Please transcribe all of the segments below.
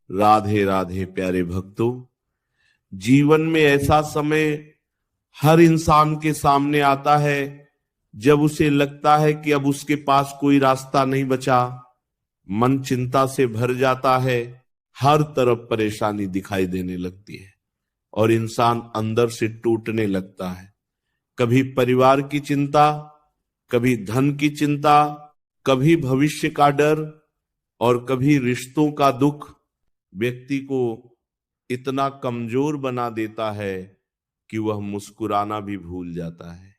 राधे राधे प्यारे भक्तों। जीवन में ऐसा समय हर इंसान के सामने आता है जब उसे लगता है कि अब उसके पास कोई रास्ता नहीं बचा। मन चिंता से भर जाता है, हर तरफ परेशानी दिखाई देने लगती है और इंसान अंदर से टूटने लगता है। कभी परिवार की चिंता, कभी धन की चिंता, कभी भविष्य का डर और कभी रिश्तों का दुख व्यक्ति को इतना कमजोर बना देता है कि वह मुस्कुराना भी भूल जाता है।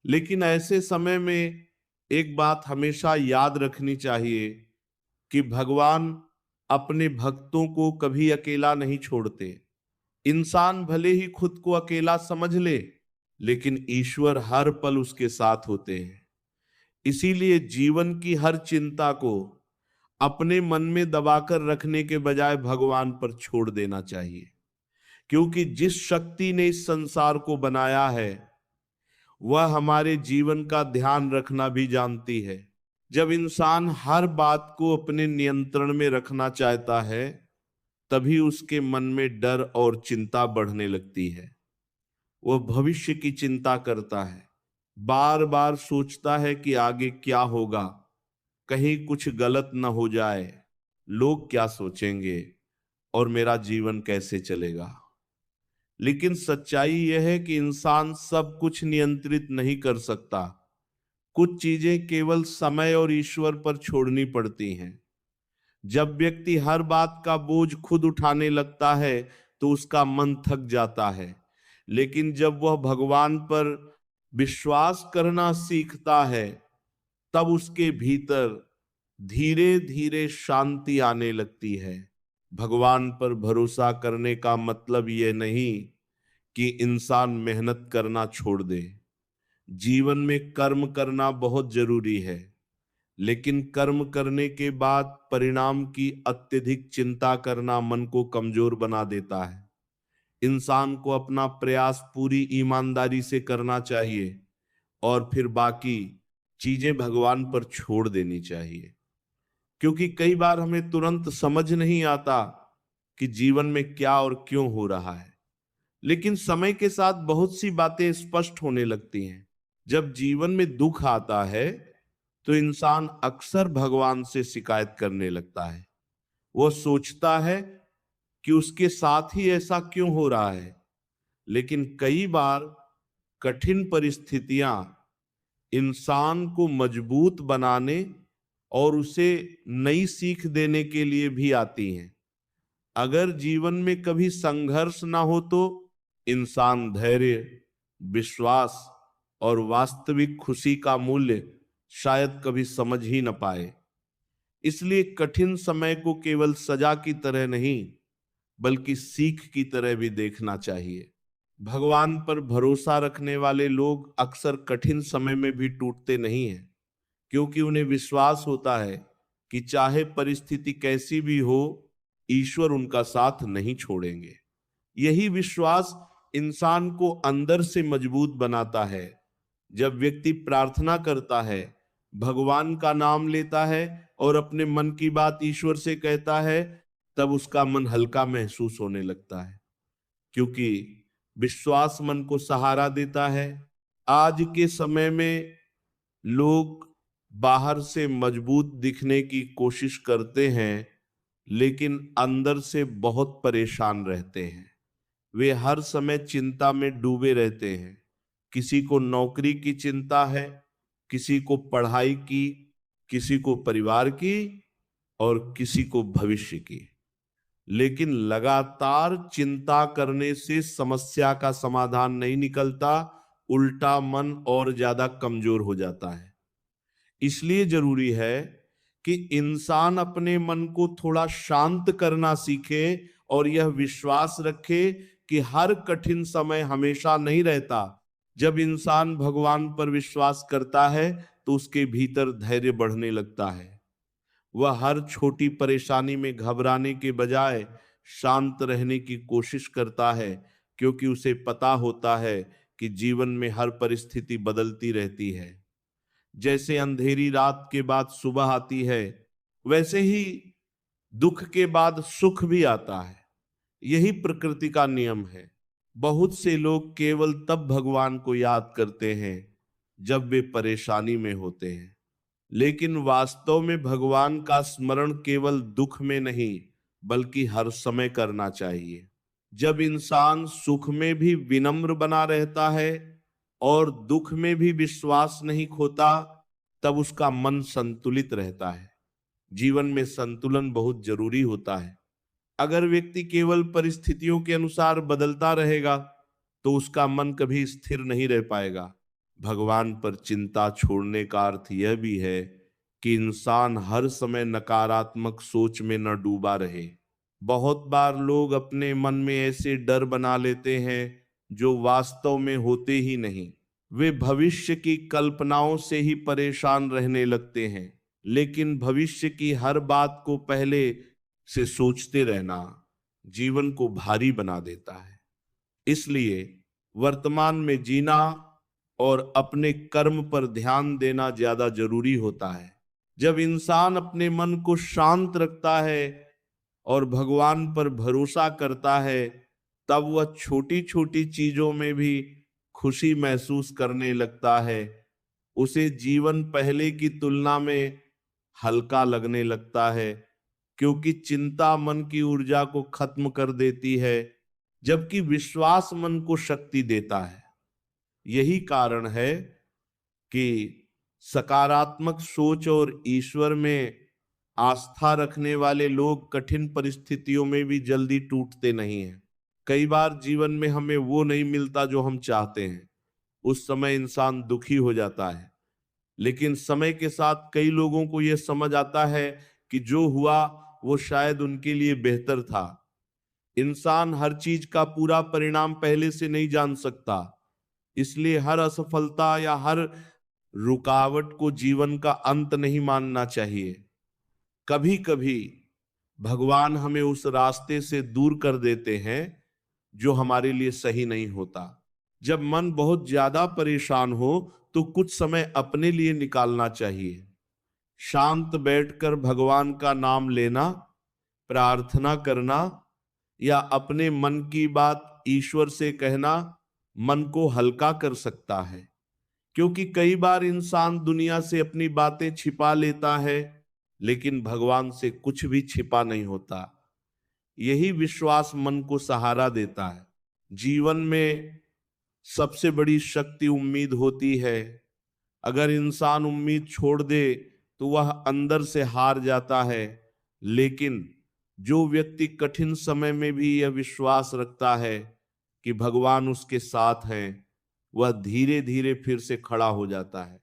लेकिन ऐसे समय में एक बात हमेशा याद रखनी चाहिए कि भगवान अपने भक्तों को कभी अकेला नहीं छोड़ते। इंसान भले ही खुद को अकेला समझ ले, लेकिन ईश्वर हर पल उसके साथ होते हैं। इसीलिए जीवन की हर चिंता को अपने मन में दबाकर रखने के बजाय भगवान पर छोड़ देना चाहिए, क्योंकि जिस शक्ति ने इस संसार को बनाया है वह हमारे जीवन का ध्यान रखना भी जानती है। जब इंसान हर बात को अपने नियंत्रण में रखना चाहता है, तभी उसके मन में डर और चिंता बढ़ने लगती है। वह भविष्य की चिंता करता है, बार बार सोचता है कि आगे क्या होगा, कहीं कुछ गलत न हो जाए, लोग क्या सोचेंगे और मेरा जीवन कैसे चलेगा। लेकिन सच्चाई यह है कि इंसान सब कुछ नियंत्रित नहीं कर सकता। कुछ चीजें केवल समय और ईश्वर पर छोड़नी पड़ती हैं। जब व्यक्ति हर बात का बोझ खुद उठाने लगता है तो उसका मन थक जाता है, लेकिन जब वह भगवान पर विश्वास करना सीखता है तब उसके भीतर धीरे धीरे शांति आने लगती है। भगवान पर भरोसा करने का मतलब यह नहीं कि इंसान मेहनत करना छोड़ दे। जीवन में कर्म करना बहुत जरूरी है, लेकिन कर्म करने के बाद परिणाम की अत्यधिक चिंता करना मन को कमजोर बना देता है। इंसान को अपना प्रयास पूरी ईमानदारी से करना चाहिए और फिर बाकी चीजें भगवान पर छोड़ देनी चाहिए। क्योंकि कई बार हमें तुरंत समझ नहीं आता कि जीवन में क्या और क्यों हो रहा है, लेकिन समय के साथ बहुत सी बातें स्पष्ट होने लगती हैं। जब जीवन में दुख आता है तो इंसान अक्सर भगवान से शिकायत करने लगता है। वह सोचता है कि उसके साथ ही ऐसा क्यों हो रहा है। लेकिन कई बार कठिन परिस्थितियां इंसान को मजबूत बनाने और उसे नई सीख देने के लिए भी आती हैं। अगर जीवन में कभी संघर्ष ना हो तो इंसान धैर्य, विश्वास और वास्तविक खुशी का मूल्य शायद कभी समझ ही न पाए। इसलिए कठिन समय को केवल सजा की तरह नहीं, बल्कि सीख की तरह भी देखना चाहिए। भगवान पर भरोसा रखने वाले लोग अक्सर कठिन समय में भी टूटते नहीं हैं, क्योंकि उन्हें विश्वास होता है कि चाहे परिस्थिति कैसी भी हो, ईश्वर उनका साथ नहीं छोड़ेंगे। यही विश्वास इंसान को अंदर से मजबूत बनाता है। जब व्यक्ति प्रार्थना करता है, भगवान का नाम लेता है और अपने मन की बात ईश्वर से कहता है, तब उसका मन हल्का महसूस होने लगता है, क्योंकि विश्वास मन को सहारा देता है। आज के समय में लोग बाहर से मजबूत दिखने की कोशिश करते हैं, लेकिन अंदर से बहुत परेशान रहते हैं। वे हर समय चिंता में डूबे रहते हैं। किसी को नौकरी की चिंता है, किसी को पढ़ाई की, किसी को परिवार की और किसी को भविष्य की। लेकिन लगातार चिंता करने से समस्या का समाधान नहीं निकलता, उल्टा मन और ज्यादा कमजोर हो जाता है। इसलिए जरूरी है कि इंसान अपने मन को थोड़ा शांत करना सीखे और यह विश्वास रखे कि हर कठिन समय हमेशा नहीं रहता। जब इंसान भगवान पर विश्वास करता है तो उसके भीतर धैर्य बढ़ने लगता है। वह हर छोटी परेशानी में घबराने के बजाय शांत रहने की कोशिश करता है, क्योंकि उसे पता होता है कि जीवन में हर परिस्थिति बदलती रहती है। जैसे अंधेरी रात के बाद सुबह आती है, वैसे ही दुख के बाद सुख भी आता है। यही प्रकृति का नियम है। बहुत से लोग केवल तब भगवान को याद करते हैं जब वे परेशानी में होते हैं, लेकिन वास्तव में भगवान का स्मरण केवल दुख में नहीं बल्कि हर समय करना चाहिए। जब इंसान सुख में भी विनम्र बना रहता है और दुख में भी विश्वास नहीं खोता, तब उसका मन संतुलित रहता है। जीवन में संतुलन बहुत जरूरी होता है। अगर व्यक्ति केवल परिस्थितियों के अनुसार बदलता रहेगा तो उसका मन कभी स्थिर नहीं रह पाएगा। भगवान पर चिंता छोड़ने का अर्थ यह भी है कि इंसान हर समय नकारात्मक सोच में न डूबा रहे। बहुत बार लोग अपने मन में ऐसे डर बना लेते हैं जो वास्तव में होते ही नहीं। वे भविष्य की कल्पनाओं से ही परेशान रहने लगते हैं, लेकिन भविष्य की हर बात को पहले से सोचते रहना जीवन को भारी बना देता है। इसलिए वर्तमान में जीना और अपने कर्म पर ध्यान देना ज्यादा जरूरी होता है। जब इंसान अपने मन को शांत रखता है और भगवान पर भरोसा करता है, तब वह छोटी छोटी चीजों में भी खुशी महसूस करने लगता है। उसे जीवन पहले की तुलना में हल्का लगने लगता है, क्योंकि चिंता मन की ऊर्जा को खत्म कर देती है, जबकि विश्वास मन को शक्ति देता है। यही कारण है कि सकारात्मक सोच और ईश्वर में आस्था रखने वाले लोग कठिन परिस्थितियों में भी जल्दी टूटते नहीं हैं। कई बार जीवन में हमें वो नहीं मिलता जो हम चाहते हैं। उस समय इंसान दुखी हो जाता है, लेकिन समय के साथ कई लोगों को यह समझ आता है कि जो हुआ वो शायद उनके लिए बेहतर था। इंसान हर चीज का पूरा परिणाम पहले से नहीं जान सकता, इसलिए हर असफलता या हर रुकावट को जीवन का अंत नहीं मानना चाहिए। कभी कभी भगवान हमें उस रास्ते से दूर कर देते हैं जो हमारे लिए सही नहीं होता। जब मन बहुत ज्यादा परेशान हो तो कुछ समय अपने लिए निकालना चाहिए। शांत बैठकर भगवान का नाम लेना, प्रार्थना करना या अपने मन की बात ईश्वर से कहना मन को हल्का कर सकता है। क्योंकि कई बार इंसान दुनिया से अपनी बातें छिपा लेता है, लेकिन भगवान से कुछ भी छिपा नहीं होता। यही विश्वास मन को सहारा देता है। जीवन में सबसे बड़ी शक्ति उम्मीद होती है। अगर इंसान उम्मीद छोड़ दे तो वह अंदर से हार जाता है, लेकिन जो व्यक्ति कठिन समय में भी यह विश्वास रखता है कि भगवान उसके साथ हैं, वह धीरे धीरे फिर से खड़ा हो जाता है।